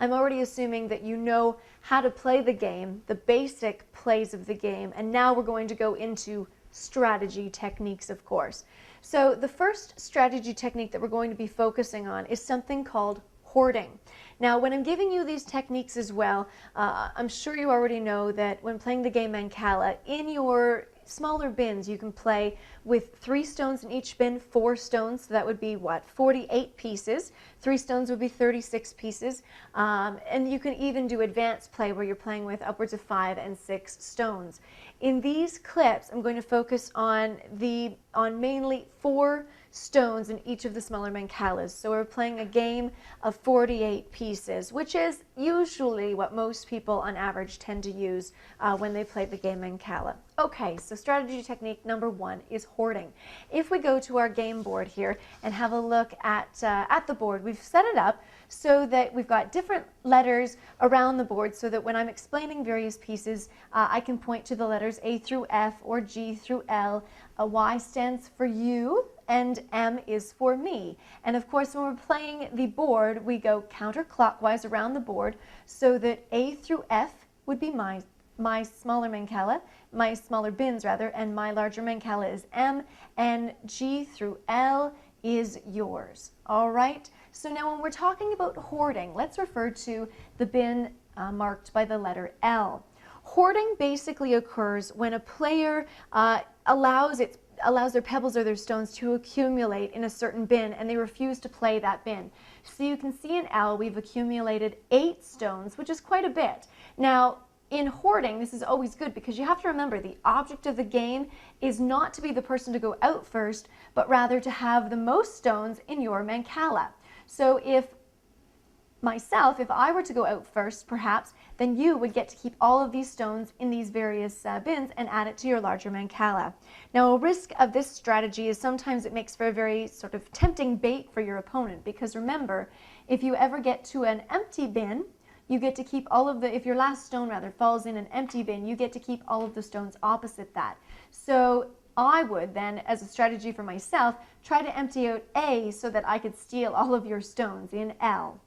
I'm already assuming that you know how to play the game, the basic plays of the game, and now we're going to go into strategy techniques, of course. So the first strategy technique that we're going to be focusing on is something called hoarding. Now, when I'm giving you these techniques as well, I'm sure you already know that when playing the game Mancala, in your smaller bins, you can play with 3 stones in each bin, 4 stones, so that would be what, 48 pieces. 3 stones would be 36 pieces, and you can even do advanced play where you're playing with upwards of 5 and 6 stones. In these clips, I'm going to focus on mainly 4 stones in each of the smaller Mancalas. So we're playing a game of 48 pieces, which is usually what most people on average tend to use when they play the game Mancala. Okay, so strategy technique number 1 is hoarding. If we go to our game board here and have a look at the board, we've set it up so that we've got different letters around the board so that when I'm explaining various pieces, I can point to the letters A through F or G through L. A Y stands for you, and M is for me. And of course, when we're playing the board, we go counterclockwise around the board so that A through F would be my smaller Mancala, my smaller bins rather, and my larger Mancala is M, and G through L is yours. All right? So now when we're talking about hoarding, let's refer to the bin marked by the letter L. Hoarding basically occurs when a player allows their pebbles or their stones to accumulate in a certain bin and they refuse to play that bin. So you can see in L we've accumulated 8 stones, which is quite a bit. Now, in hoarding, this is always good because you have to remember the object of the game is not to be the person to go out first, but rather to have the most stones in your Mancala. So if I were to go out first, perhaps, then you would get to keep all of these stones in these various bins and add it to your larger Mancala. Now, a risk of this strategy is sometimes it makes for a very sort of tempting bait for your opponent, because remember, if you ever get to an empty bin, you get to keep if your last stone rather falls in an empty bin, you get to keep all of the stones opposite that. So I would then, as a strategy for myself, try to empty out A so that I could steal all of your stones in L.